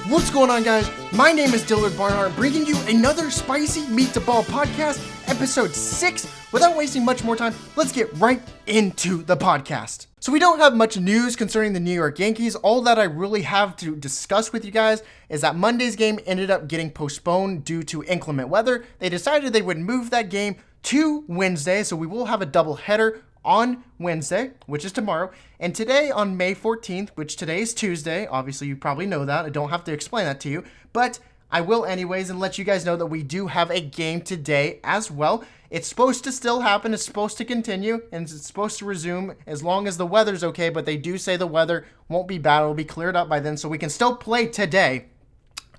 What's going on, guys? My name is Barnyard, bringing you another Spicy Meat to Ball podcast, episode 6. Without wasting much more time, let's get right into the podcast. So we don't have much news concerning the New York Yankees. All that I really have to discuss with you guys is that Monday's game ended up getting postponed due to inclement weather. They decided they would move that game to Wednesday, so we will have a doubleheader on Wednesday, which is tomorrow, and today on May 14th, which today is Tuesday. Obviously, you probably know that. I don't have to explain that to you, but I will anyways and let you guys know that we do have a game today as well. It's supposed to still happen. It's supposed to continue, and it's supposed to resume as long as the weather's okay, but they do say the weather won't be bad. It'll be cleared up by then, so we can still play today.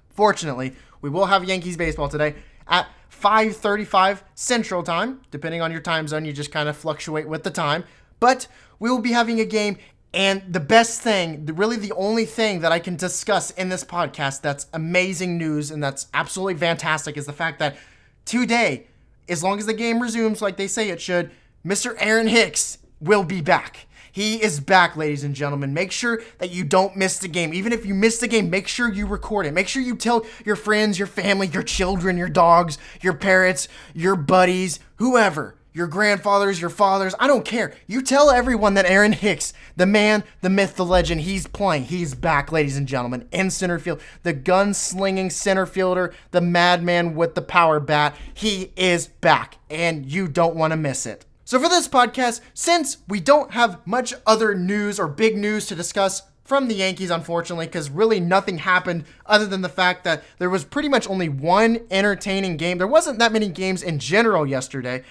Fortunately, we will have Yankees baseball today at 5:35 Central Time. Depending on your time zone, you just kind of fluctuate with the time. But we will be having a game, and the best thing, really the only thing that I can discuss in this podcast that's amazing news and that's absolutely fantastic is the fact that today, as long as the game resumes like they say it should, Mr. Aaron Hicks will be back. He is back, ladies and gentlemen. Make sure that you don't miss the game. Even if you miss the game, make sure you record it. Make sure you tell your friends, your family, your children, your dogs, your parents, your buddies, whoever, your grandfathers, your fathers. I don't care. You tell everyone that Aaron Hicks, the man, the myth, the legend, he's playing. He's back, ladies and gentlemen, in center field. The gun-slinging center fielder, the madman with the power bat. He is back, and you don't want to miss it. So for this podcast, since we don't have much other news or big news to discuss from the Yankees, unfortunately, because really nothing happened other than the fact that there was pretty much only one entertaining game. There wasn't that many games in general yesterday,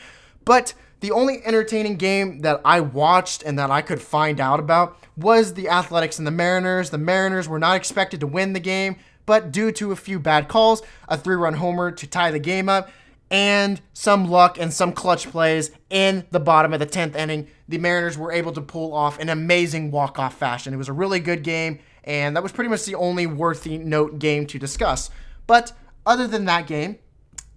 but the only entertaining game that I watched and that I could find out about was the Athletics and the Mariners. The Mariners were not expected to win the game, but due to a few bad calls, a 3-run homer to tie the game up, and some luck and some clutch plays in the bottom of the 10th inning, the Mariners were able to pull off an amazing walk-off fashion. It was a really good game, and that was pretty much the only worthy note game to discuss. But other than that game,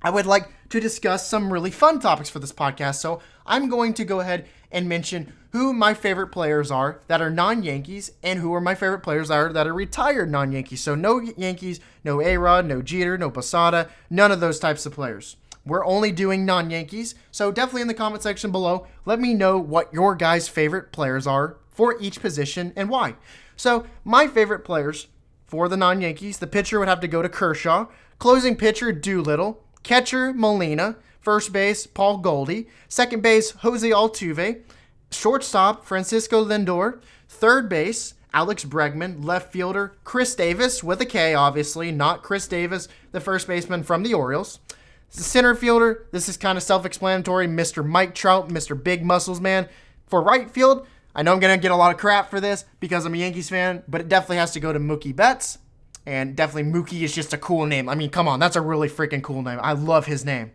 I would like to discuss some really fun topics for this podcast. So I'm going to go ahead and mention who my favorite players are that are non-Yankees and who are my favorite players that are retired non-Yankees. So no Yankees, no A-Rod, no Jeter, no Posada, none of those types of players. We're only doing non-Yankees, so definitely in the comment section below, let me know what your guys' favorite players are for each position and why. So my favorite players for the non-Yankees, the pitcher would have to go to Kershaw, closing pitcher Doolittle, catcher Molina, first base Paul Goldie, second base Jose Altuve, shortstop Francisco Lindor, third base Alex Bregman, left fielder Chris Davis with a K, obviously, not Chris Davis, the first baseman from the Orioles. The center fielder, this is kind of self-explanatory, Mr. Mike Trout, Mr. Big Muscles Man. For right field, I know I'm going to get a lot of crap for this because I'm a Yankees fan, but it definitely has to go to Mookie Betts. And definitely Mookie is just a cool name. I mean, come on, that's a really freaking cool name. I love his name.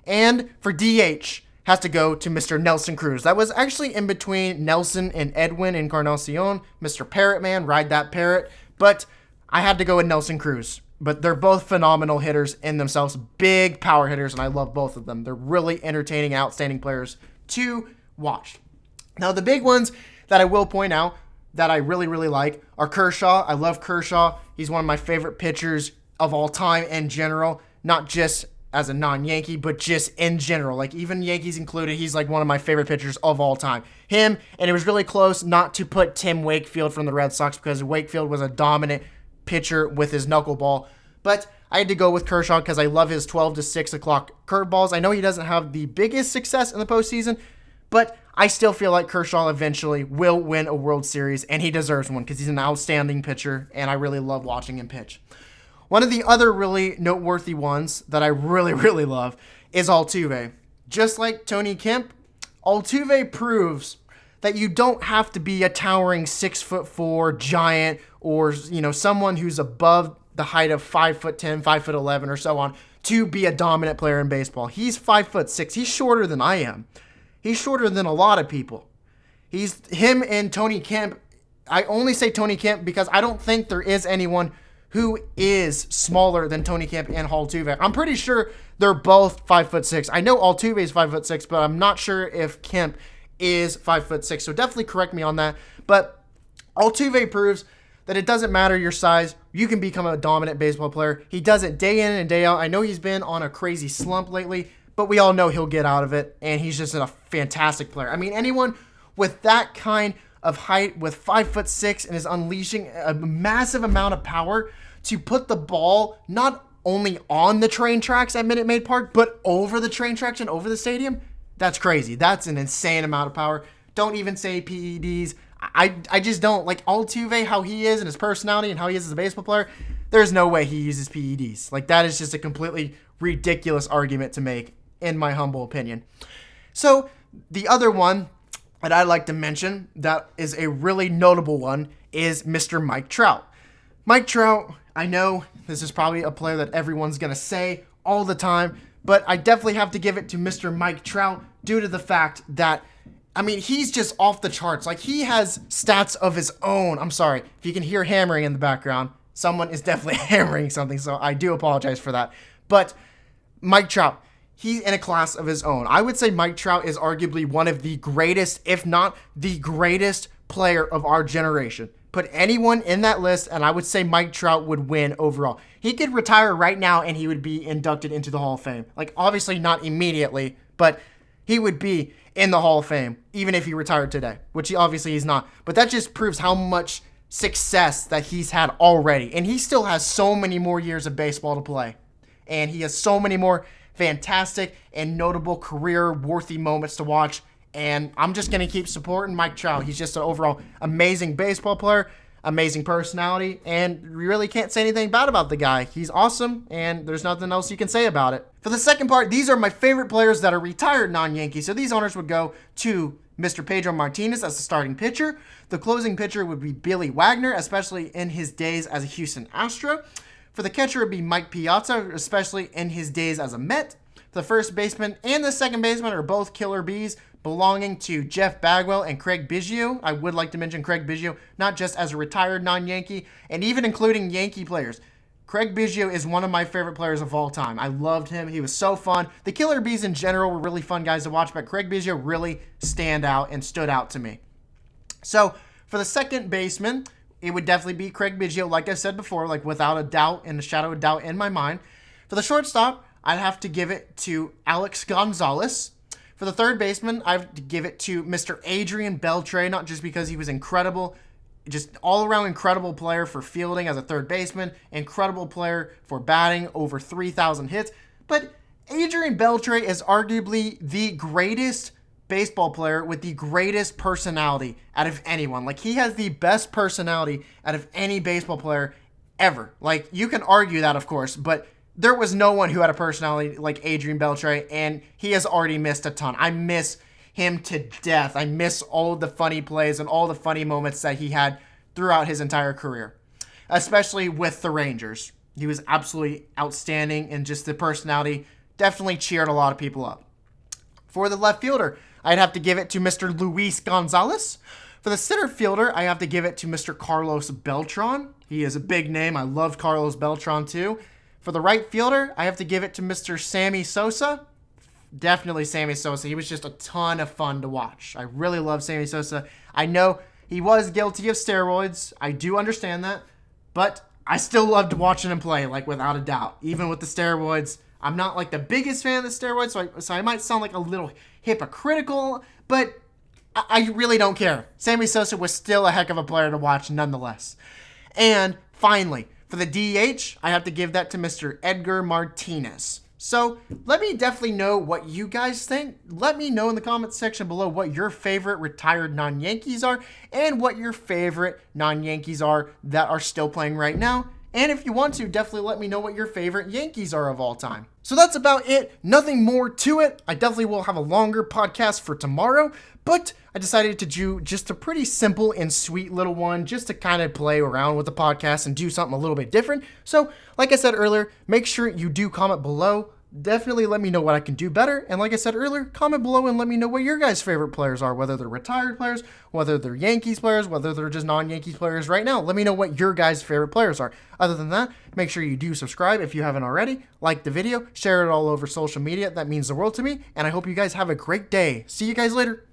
And for DH, has to go to Mr. Nelson Cruz. That was actually in between Nelson and Edwin Encarnacion. Mr. Parrot Man, ride that parrot. But I had to go with Nelson Cruz. But they're both phenomenal hitters in themselves, big power hitters, and I love both of them. They're really entertaining, outstanding players to watch. Now, the big ones that I will point out that I really, really like are Kershaw. I love Kershaw. He's one of my favorite pitchers of all time in general, not just as a non-Yankee, but just in general. Like, even Yankees included, he's like one of my favorite pitchers of all time. Him, and it was really close not to put Tim Wakefield from the Red Sox because Wakefield was a dominant pitcher with his knuckleball, but I had to go with Kershaw because I love his 12 to 6 o'clock curveballs. I know he doesn't have the biggest success in the postseason, but I still feel like Kershaw eventually will win a World Series, and he deserves one because he's an outstanding pitcher, and I really love watching him pitch. One of the other really noteworthy ones that I really, really love is Altuve. Just like Tony Kemp, Altuve proves that you don't have to be a towering 6'4" giant or, someone who's above the height of 5'10", 5'11", or so on to be a dominant player in baseball. He's 5'6". He's shorter than I am. He's shorter than a lot of people. Him and Tony Kemp. I only say Tony Kemp because I don't think there is anyone who is smaller than Tony Kemp and Altuve. I'm pretty sure they're both 5'6". I know Altuve is 5'6", but I'm not sure if Kemp is 5'6". So definitely correct me on that. But Altuve proves that it doesn't matter your size, you can become a dominant baseball player. He does it day in and day out. I know he's been on a crazy slump lately, but we all know he'll get out of it, and he's just a fantastic player. I mean, anyone with that kind of height, with 5'6", and is unleashing a massive amount of power to put the ball not only on the train tracks at Minute Maid Park, but over the train tracks and over the stadium, that's crazy. That's an insane amount of power. Don't even say PEDs. I just don't. Like Altuve, how he is and his personality and how he is as a baseball player, there's no way he uses PEDs. Like, that is just a completely ridiculous argument to make, in my humble opinion. So the other one that I'd like to mention that is a really notable one is Mr. Mike Trout. Mike Trout, I know this is probably a player that everyone's going to say all the time, but I definitely have to give it to Mr. Mike Trout due to the fact that, I mean, he's just off the charts. Like, he has stats of his own. I'm sorry if you can hear hammering in the background. Someone is definitely hammering something, so I do apologize for that. But Mike Trout, he's in a class of his own. I would say Mike Trout is arguably one of the greatest, if not the greatest player of our generation. Put anyone in that list, and I would say Mike Trout would win overall. He could retire right now, and he would be inducted into the Hall of Fame. Like, obviously not immediately, but he would be in the Hall of Fame, even if he retired today, which obviously he's not. But that just proves how much success that he's had already. And he still has so many more years of baseball to play. And he has so many more fantastic and notable career-worthy moments to watch. And I'm just going to keep supporting Mike Trout. He's just an overall amazing baseball player, amazing personality, and you really can't say anything bad about the guy. He's awesome, and there's nothing else you can say about it. For the second part, these are my favorite players that are retired non-Yankees. So these honors would go to Mr. Pedro Martinez as the starting pitcher. The closing pitcher would be Billy Wagner, especially in his days as a Houston Astro. For the catcher, it would be Mike Piazza, especially in his days as a Met. The first baseman and the second baseman are both killer bees, belonging to Jeff Bagwell and Craig Biggio. I would like to mention Craig Biggio, not just as a retired non-Yankee, and even including Yankee players. Craig Biggio is one of my favorite players of all time. I loved him. He was so fun. The Killer Bees in general were really fun guys to watch, but Craig Biggio really stood out to me. So for the second baseman, it would definitely be Craig Biggio, like I said before, like without a doubt and a shadow of doubt in my mind. For the shortstop, I'd have to give it to Alex Gonzalez. For the third baseman, I have to give it to Mr. Adrian Beltre, not just because he was incredible, just all-around incredible player for fielding as a third baseman, incredible player for batting, over 3,000 hits, but Adrian Beltre is arguably the greatest baseball player with the greatest personality out of anyone. Like, he has the best personality out of any baseball player ever. Like, you can argue that, of course, but there was no one who had a personality like Adrian Beltre, and he has already missed a ton. I miss him to death. I miss all the funny plays and all the funny moments that he had throughout his entire career, especially with the Rangers. He was absolutely outstanding, and just the personality definitely cheered a lot of people up. For the left fielder, I'd have to give it to Mr. Luis Gonzalez. For the center fielder, I have to give it to Mr. Carlos Beltran. He is a big name. I love Carlos Beltran too. For the right fielder, I have to give it to Mr. Sammy Sosa. Definitely Sammy Sosa. He was just a ton of fun to watch. I really love Sammy Sosa. I know he was guilty of steroids. I do understand that. But I still loved watching him play, like, without a doubt. Even with the steroids, I'm not, like, the biggest fan of the steroids, so I might sound like a little hypocritical, but I really don't care. Sammy Sosa was still a heck of a player to watch nonetheless. And finally, for the DH, I have to give that to Mr. Edgar Martinez. So let me definitely know what you guys think. Let me know in the comments section below what your favorite retired non-Yankees are and what your favorite non-Yankees are that are still playing right now. And if you want to, definitely let me know what your favorite Yankees are of all time. So that's about it. Nothing more to it. I definitely will have a longer podcast for tomorrow, but I decided to do just a pretty simple and sweet little one just to kind of play around with the podcast and do something a little bit different. So like I said earlier, make sure you do comment below. Definitely let me know what I can do better. And like I said earlier, comment below and let me know what your guys' favorite players are, whether they're retired players, whether they're Yankees players, whether they're just non-Yankees players right now. Let me know what your guys' favorite players are. Other than that, make sure you do subscribe if you haven't already, like the video, share it all over social media. That means the world to me. And I hope you guys have a great day. See you guys later.